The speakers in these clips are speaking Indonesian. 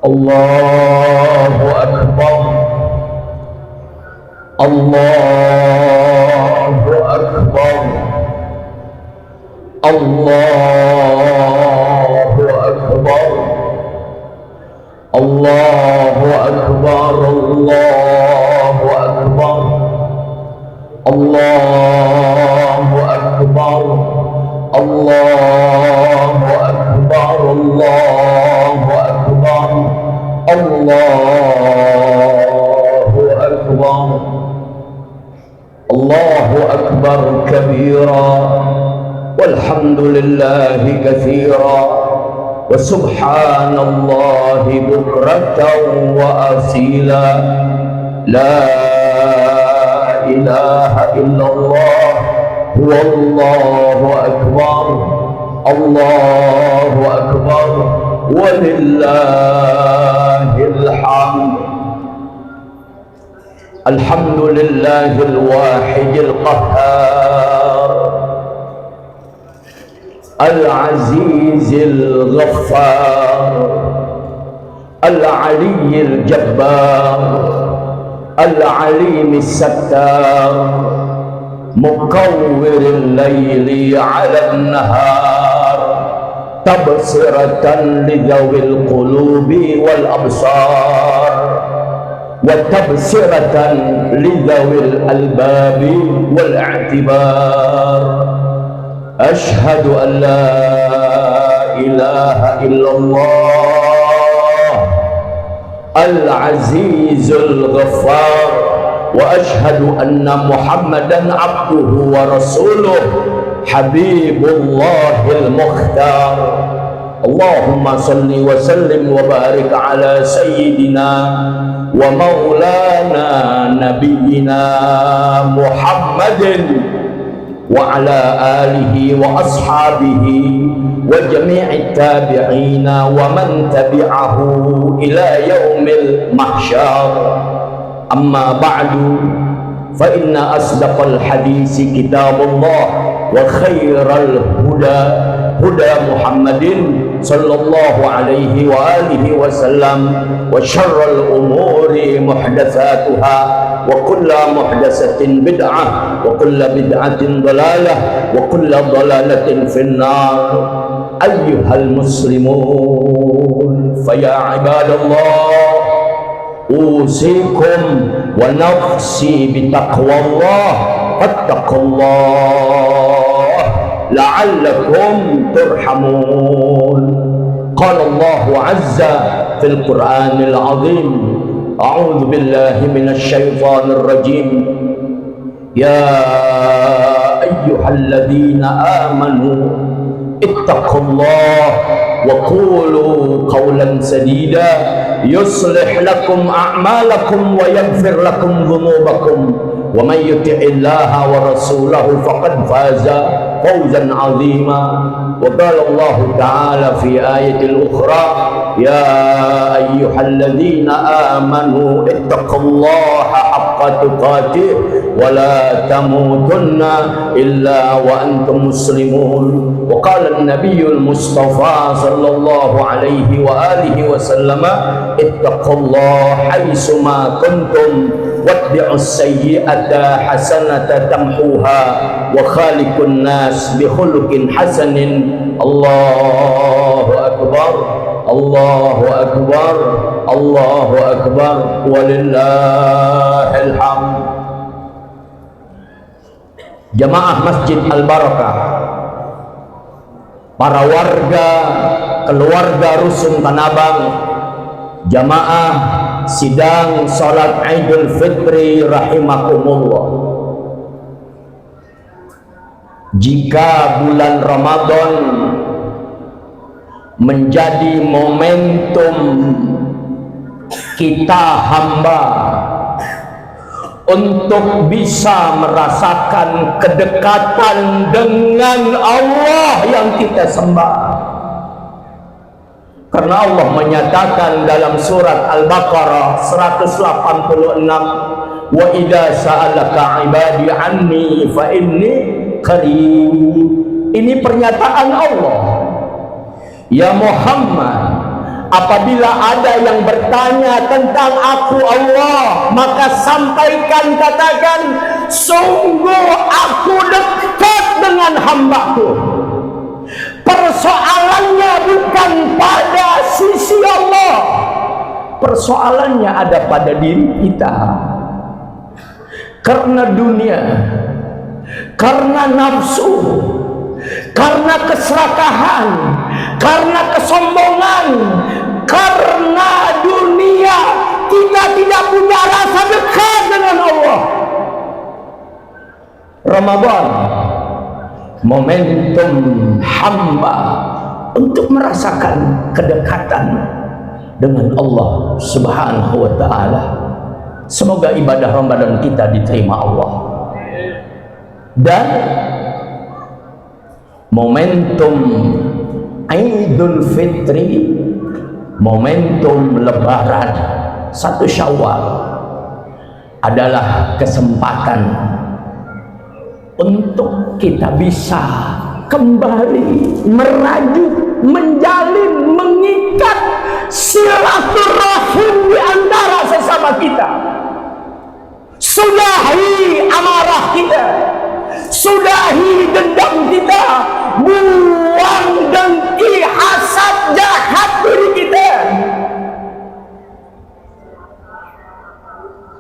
Allahu Akbar, Allahu Akbar, Allahu Akbar, Allahu Akbar, Allahu Akbar, Allahu Akbar, Allahu Akbar, Allahu Akbar, Allahu Akbar, Allahu Akbar kabira, walhamdulillahi katsira, wa subhanallahi bukratan wa asila, la ilaha illallah, wallahu akbar, Allahu akbar, walillahil hamd. Alhamdulillahil wahidil qahhar, al-azizil ghaffar, al-aliyyil jabbar, al-alimis sattar, mukawwiril layli 'alan nahar, tabsiratan lidzawil qulubi wal absar, wa tabsiratan lidzawil albabi wal i'tibar. Ashhadu an la ilaha illallah al-azizul ghaffar, wa ashhadu anna muhammadan abduhu wa rasuluh habibullahil mukhtar. Allahumma salli wa sallim wa barik ala sayyidina wa maulana nabiyyina Muhammadin wa ala alihi wa ashabihi wa jami'it tabi'ina wa man tabi'ahu ila yaumil mahsyar. Amma ba'du, fa inna asdaqal hadisi kitabullah wa khairal huda huda Muhammadin sallallahu alaihi wa alihi wasallam, wa syarrul umuri muhdatsatuha, wa kullu muhdatsatin bid'ah, wa kullu bid'atin dhalalah, wa kullu dhalalatin finnar. Ayyuhal muslimun, fa ya ibadallah, usikum wa nafsi bitaqwallah, fattaqullah la'allakum turhamun. Qala Allahu azza fil Qur'anil azim, a'udzu billahi minasy syaithanir rajim, ya ayyuhalladzina amanu ittaqullah wa qulu qawlan sadida yuslih lakum a'malakum wa yaghfir lakum dhunubakum, wa man yuti'illaha wa rasulahu faqad faza fawzan 'azima. Wa qala Allah ta'ala fi ayatil ukhra, ya ayyuhalladzina amanu ittaqullaha haqqa tuqatih wa la tamutunna illa wa antum muslimun. Wa qala an-nabiyyul mustafa sallallahu alaihi wa alihi wa sallama, ittaqullaha haitsuma kuntum watbi'us sayyi'ata hasanata tamhuha wa khaliqun nas bi khuluqin hasanin. Allahu akbar, Allahu akbar, Allahu akbar, walillahil hamd. Jamaah Masjid Al-Barakah, para warga keluarga Rusun Tanabang, jamaah sidang salat Idul Fitri rahimakumullah. Jika bulan Ramadan menjadi momentum kita hamba untuk bisa merasakan kedekatan dengan Allah yang kita sembah, karena Allah menyatakan dalam surat Al-Baqarah 186, wa idza sa'alaka ibadi anni fa inni qarib. Ini pernyataan Allah, ya Muhammad, apabila ada yang bertanya tentang aku Allah, maka sampaikan, katakan, sungguh aku dekat dengan hambaku. Persoalannya bukan pada sisi Allah, persoalannya ada pada diri kita. Karena dunia, karena nafsu, karena keserakahan, karena kesombongan, karena dunia, kita tidak punya rasa dekat dengan Allah. Ramadan, momentum hamba untuk merasakan kedekatan dengan Allah Subhanahu wa ta'ala. Semoga ibadah Ramadan kita diterima Allah. Dan momentum Idul Fitri, momentum Lebaran 1 Syawal adalah kesempatan untuk kita bisa kembali merajuk, menjalin, mengikat silaturahim di antara sesama kita. Sudahi amarah kita, sudahi dendam kita, buang dengki, hasad, jahat diri kita.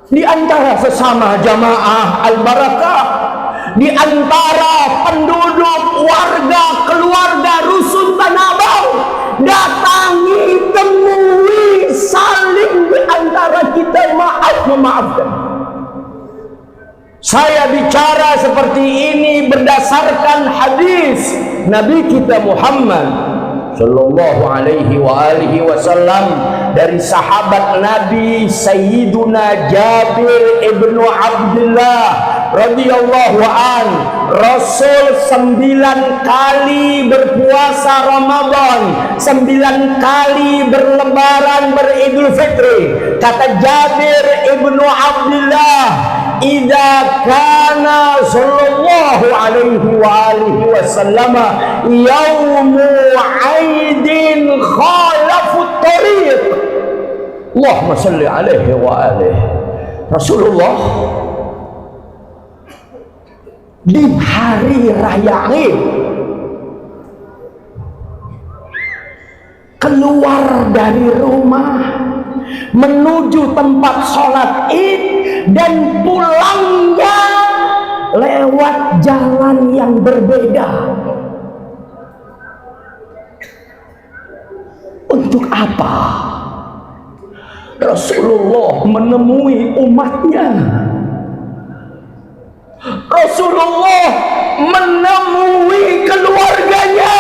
Di antara sesama jamaah Al-Barakah, di antara penduduk, warga, keluarga Rusun Tanah Abang, datangi, temui, saling di antara kita, memaafkan. Saya bicara seperti ini berdasarkan hadis Nabi kita Muhammad sallallahu alaihi wa alihi wasallam dari sahabat Nabi Sayyiduna Jabir ibnu Abdullah radhiyallahu an. Rasul 9 kali berpuasa Ramadan, 9 kali berlebaran, beridul fitri. Kata Jabir ibnu Abdullah, idza kana sallallahu alaihi wa alihi wasallam yaumu aidin khalafut tariq. Allahumma salli alaihi wa alihi. Rasulullah di hari raya Id keluar dari rumah menuju tempat sholat Id dan pulangnya lewat jalan yang berbeda. Untuk apa Rasulullah menemui umatnya? Rasulullah menemui keluarganya.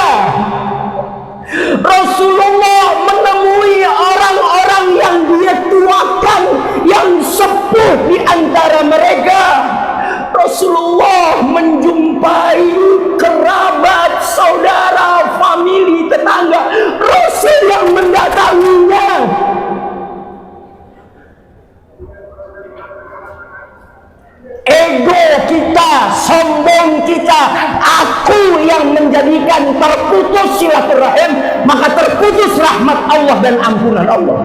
Rasulullah menemui orang-orang yang dia tuakan, yang sepuh di antara mereka. Rasulullah menjumpai kerabat, saudara, famili, tetangga. Rasul yang mendatanginya. Ego kita, sombong kita, aku yang menjadikan terputus silaturahim, maka terputus rahmat Allah dan ampunan Allah.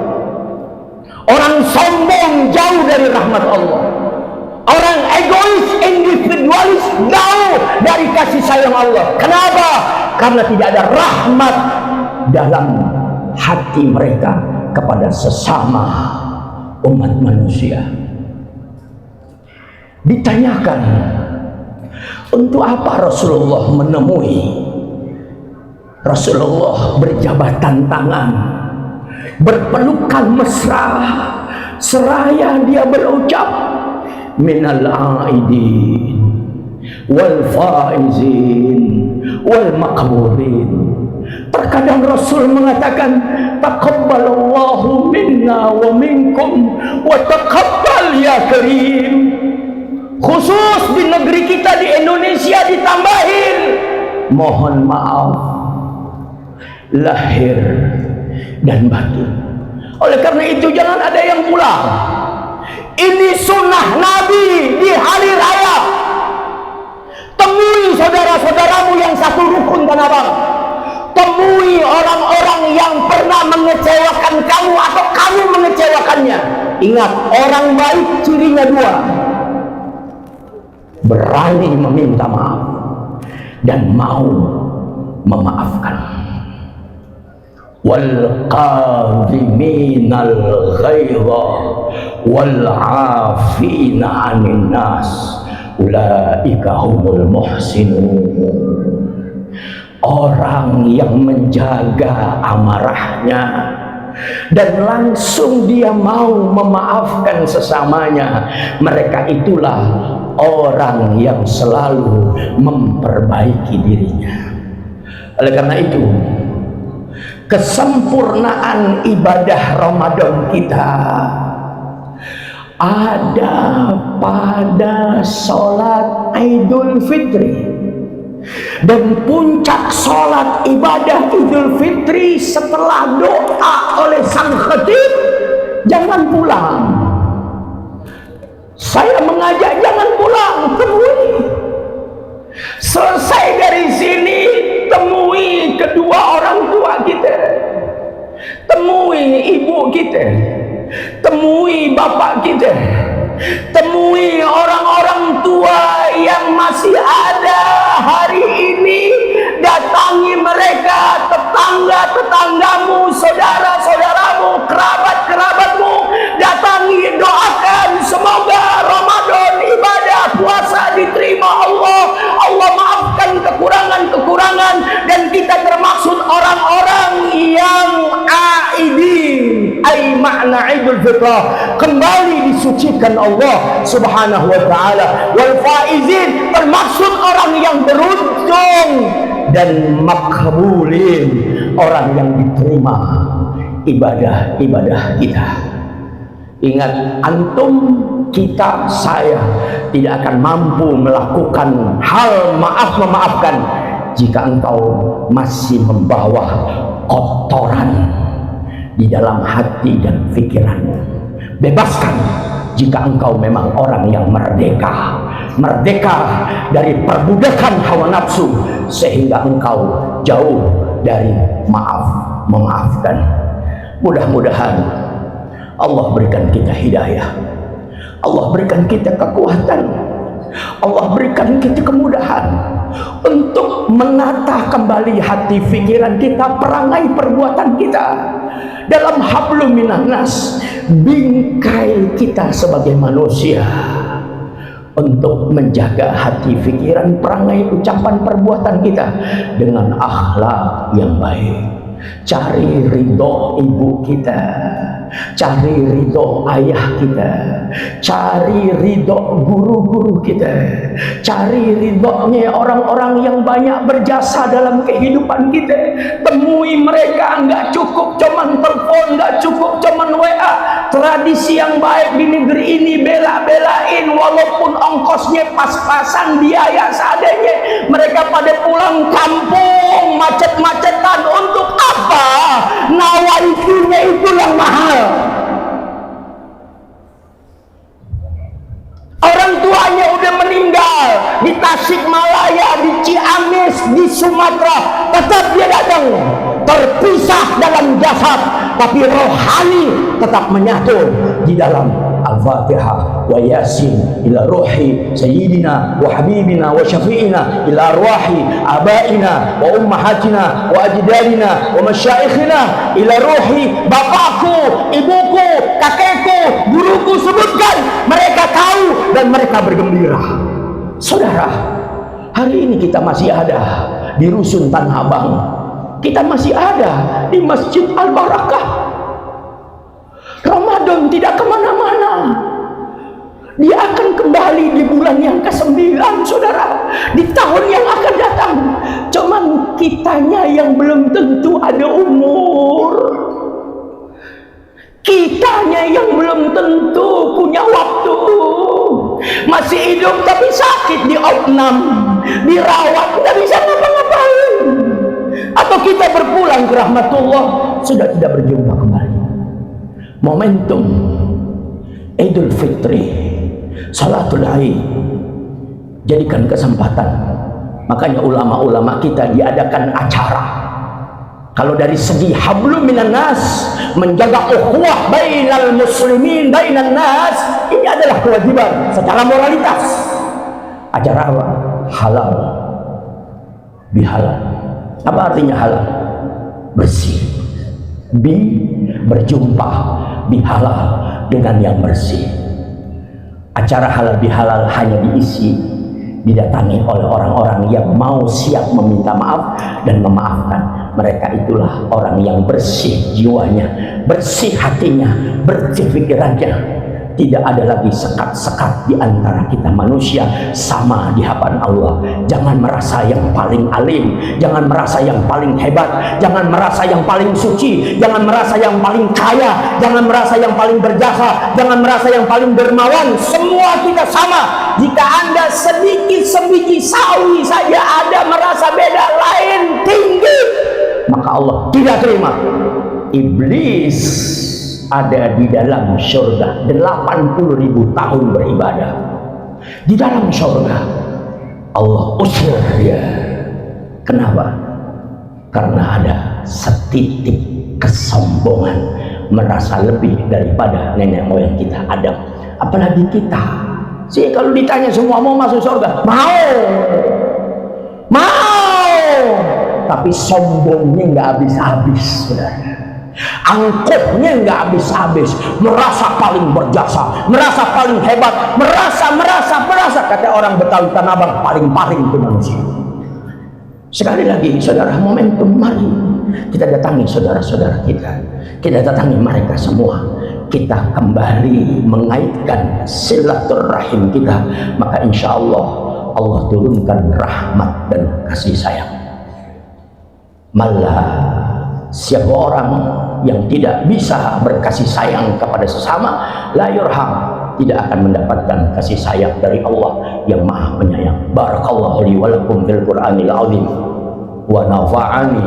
Orang sombong jauh dari rahmat Allah. Orang egois, individualis jauh dari kasih sayang Allah. Kenapa? Karena tidak ada rahmat dalam hati mereka kepada sesama umat manusia. Ditanyakan, untuk apa Rasulullah menemui? Rasulullah berjabatan tangan, berpelukan mesra, seraya dia berucap, minal aidin wal faizin wal maqbulin. Terkadang Rasul mengatakan, taqabbalallahu minna wa minkum wa taqabbal ya karim. Khusus di negeri kita di Indonesia ditambahin, mohon maaf lahir dan batin. Oleh karena itu jangan ada yang pulang. Ini sunnah Nabi di hari raya. Temui saudara-saudaramu yang satu rukun Tanah Abang. temui orang-orang yang pernah mengecewakan kamu atau kamu mengecewakannya. Ingat, orang baik cirinya dua: berani meminta maaf dan mau memaafkan. Wal qadhiminal ghaidha wal 'afina 'anil nas ulaika humul muhsinun. Orang yang menjaga amarahnya dan langsung dia mau memaafkan sesamanya, mereka itulah orang yang selalu memperbaiki dirinya. Oleh karena itu, kesempurnaan ibadah Ramadan kita ada pada sholat Idul Fitri. Dan puncak sholat ibadah Idul Fitri setelah doa oleh sang khatib, jangan pulang. Saya mengajak jangan pulang, temui. Selesai dari sini, temui kedua orang tua kita, temui ibu kita, temui bapak kita, temui orang-orang tua yang masih ada hari ini, datangi mereka, tetangga-tetanggamu, saudara-saudaramu, kerabat-kerabatmu, datangi, doakan semoga Ramadan ibadah puasa diterima Allah. Allah maafkan kekurangan-kekurangan dan kita termasuk orang-orang yang aidin, ai makna Idul Fitrah, kembali disucikan Allah Subhanahu wa taala. Wal faizin, termasuk orang yang beruntung, dan makbulin, orang yang diterima ibadah-ibadah kita. Ingat, antum, kita, saya tidak akan mampu melakukan hal memaafkan jika engkau masih membawa kotoran di dalam hati dan pikiranmu. Bebaskan jika engkau memang orang yang merdeka dari perbudakan hawa nafsu, sehingga engkau jauh dari memaafkan. Mudah-mudahan Allah berikan kita hidayah, Allah berikan kita kekuatan, Allah berikan kita kemudahan untuk menata kembali hati pikiran kita, perangai perbuatan kita dalam hablum minan nas, bingkai kita sebagai manusia, untuk menjaga hati pikiran, perangai, ucapan, perbuatan kita dengan akhlak yang baik. Cari ridho ibu kita, cari ridho ayah kita, cari ridho guru-guru kita, cari ridhonya orang-orang yang banyak berjasa dalam kehidupan kita. Temui mereka, nggak cukup cuman telepon, nggak cukup cuman WA. Tradisi yang baik di negeri ini bela-belain, walaupun ongkosnya pas-pasan, biaya seadanya. Mereka pada pulang kampung macet-macetan untuk apa? Nawaitunya itu yang mahal. Orang tuanya udah meninggal di Tasikmalaya, di Ciamis, di Sumatera, tetap dia datang. Terpisah dalam jasad, tapi rohani tetap menyatu di dalam Al-Fatihah wa Yasin ila ruhi sayyidina wa habibina wa syafi'ina ila arwahi abaina wa ummahatina wa ajdadina wa masyaikhina ila ruhi bapakku, ibuku, kakekku, guruku. Sebutkan, mereka tahu dan mereka bergembira. Saudara, hari ini kita masih ada di Rusun Tanah Abang, kita masih ada di Masjid Al-Barakah. Ramadan tidak kemana-mana, dia akan kembali di bulan yang ke-9, saudara, di tahun yang akan datang. Cuman kitanya yang belum tentu ada umur, kitanya yang belum tentu punya waktu, masih hidup tapi sakit di opnam, dirawat, nggak bisa ngapa-ngapain. Atau kita berpulang ke rahmatullah, sudah tidak berjumpa kembali. Momentum Idul Fitri, Salatul Aid, jadikan kesempatan. Makanya ulama-ulama kita diadakan acara Kalau dari segi hablum minan nas, menjaga ukhuwah bainal muslimin bainan nas, ini adalah kewajiban secara moralitas. Acara apa? Halal bihalal. Apa artinya halal? Bersih. Berjumpa bihalal dengan yang bersih. Acara halal bihalal hanya didatangi oleh orang-orang yang mau siap meminta maaf dan memaafkan. Mereka itulah orang yang bersih jiwanya, bersih hatinya, bersih pikirannya. Tidak ada lagi sekat-sekat di antara kita manusia, sama di hadapan Allah. Jangan merasa yang paling alim, jangan merasa yang paling hebat, jangan merasa yang paling suci, jangan merasa yang paling kaya, jangan merasa yang paling berjasa, jangan merasa yang paling dermawan. Semua kita sama. Jika Anda sedikit sebiji sawi saja ada merasa beda lain tinggi, maka Allah tidak terima. Iblis ada di dalam surga 80.000 tahun beribadah. Di dalam surga Allah usir dia. Kenapa? Karena ada setitik kesombongan, merasa lebih daripada nenek moyang kita Adam. Apalagi kita sih, kalau ditanya semua mau masuk surga, mau, tapi sombongnya nggak habis-habis, saudara. Angkuhnya nggak habis-habis, merasa paling berjasa, merasa paling hebat, merasa kata orang Betawi Tanah Abang, paling itu manusia. Sekali lagi saudara, momentum, mari kita datangi saudara-saudara kita datangi mereka semua, kita kembali mengaitkan silaturahim kita, maka insya Allah Allah turunkan rahmat dan kasih sayang. Malah siapa orang yang tidak bisa berkasih sayang kepada sesama, la yurham, tidak akan mendapatkan kasih sayang dari Allah yang Maha Penyayang. Barakallahu li wa lakum fil Qur'anil azim wa nafa'ani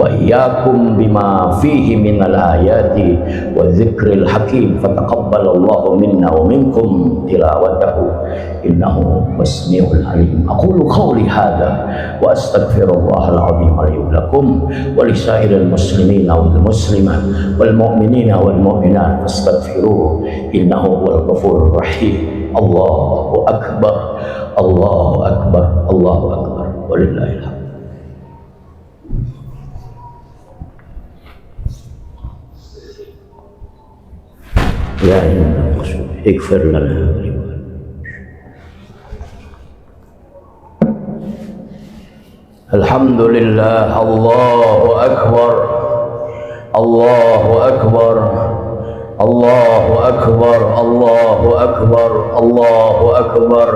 wa iyyakum bima fihi minal ayati wa dzikril hakim. Fataqabbalallahu minna wa minkum tilawatahu innahu wasmi'ul alim. Aqulu qawli hadza wa astaghfirullahal azim li wa lakum wa lisairil muslimina wal muslimat wal mu'minina wal mu'minat fastaghfiruhu innahu huwal ghafurur rahim. Allahu akbar, Allahu akbar, Allahu akbar, walillahil hamd. Ya Allah, ighfir lana. Alhamdulillah, Allahu akbar, Allahu akbar, Allahu akbar, Allahu akbar, Allahu akbar,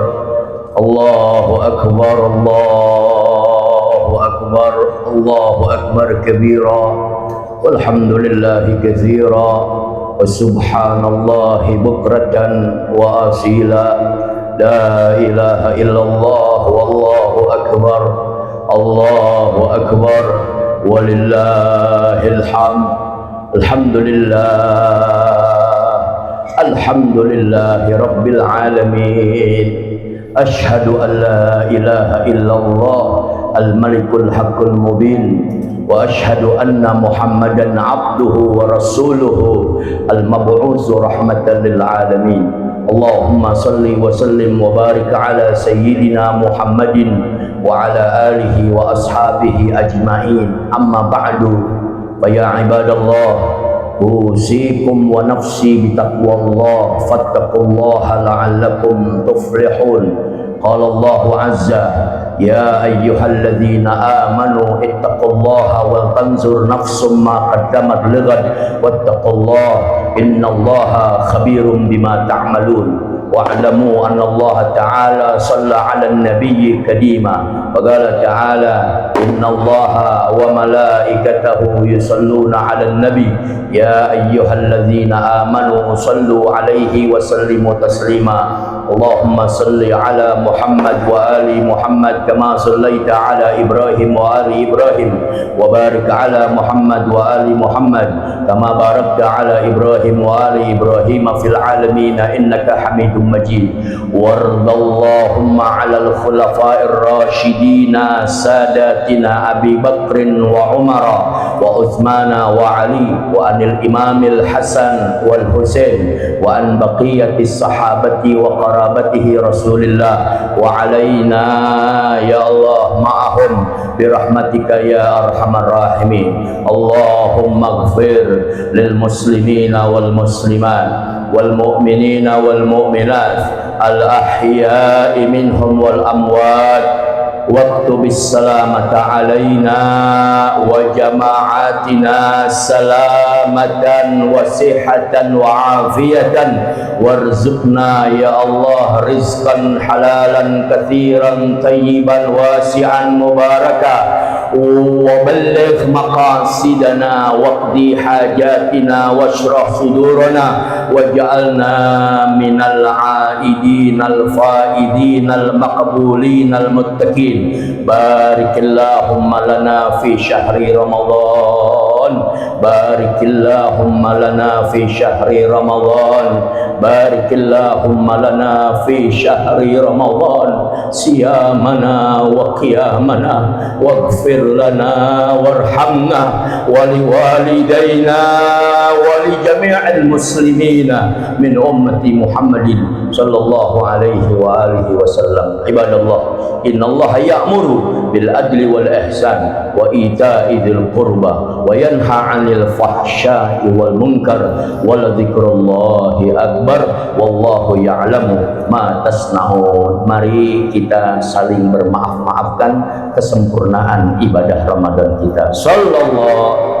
Allahu akbar, Allahu akbar, Allahu akbar kabira, walhamdulillahi katsira, wa subhanallahi bukratan wa asila, la ilaha illallah, wallahu akbar, Allahu akbar, walillahil hamd. Alhamdulillahi rabbil alamin. Ashhadu an la ilaha illallah al-malikul haqqul mubin wa ashhadu anna Muhammadan abduhu wa rasuluhu al-mab'usu rahmatan lil alamin. Allahumma salli wa sallim wa barik ala sayyidina Muhammadin wa ala alihi wa ashabihi ajma'in. Amma ba'du, fa ya ibadallah, usikum wa nafsi bitaqwallah, fattaqullaha la'allakum tuflihun. Qala Allahu azza, ya ayyuhalladzina amanu ittaqullaha wal tanzur nafsum ma qaddamat lighad wattaqullaha innallaha khabirum bima ta'malun. Wa'lamu anna Allah ta'ala shalla 'alan nabiyyi kadima wa qala ta'ala innallaha wa malaikatahu yusalluna 'alan nabi ya ayyuhalladzina amanu sallu 'alaihi wa sallimu taslima. Allahumma salli ala Muhammad wa ali Muhammad kama sallaita ala Ibrahim wa ali Ibrahim wa barik ala Muhammad wa ali Muhammad kama barakta ala Ibrahim wa ali Ibrahim fil alamin innaka Hamidum Majid. Wardallahumma ala al-khulafa'ir rasyidin sadatina Abi Bakrin wa Umar wa Uthman wa Ali wa anil Imamil Hasan wal Husain wa an baqiyatis sahabati wa qarabatihi Rasulillah wa alaina ya Allah ma'ahum birahmatika ya arhamar rahimin. Allahumma ighfir lil muslimina wal muslimat wal mu'minina wal mu'minat al ahya'i minhum wal amwat واكتب السلامة علينا وجماعاتنا سلامة وصحة وعافية وارزقنا يا الله رزقا حلالا كثيرا طيبا واسعا مباركا وبلغ مقاصدنا واقضي حاجاتنا واشرح صدورنا واجعلنا من العائدين الفائدين المقبولين المتقين. بارك اللهم لنا في شهر رمضان بارك اللهم لنا في شهر رمضان بارك اللهم لنا في شهر رمضان صيامنا وقيامنا واغفر لنا وارحمنا ولوالدينا ولجميع المسلمين من أمة محمد صلى الله عليه وآله وسلم. عباد الله إن الله يأمر بالعدل والإحسان وإيتاء ذي القربى وينهى عن الفحشاء والمنكر ولذكر الله أكبر والله يعلم ما تصنعون. Mari kita saling bermaaf-maafkan kesempurnaan ibadah Ramadan kita. Sallallahu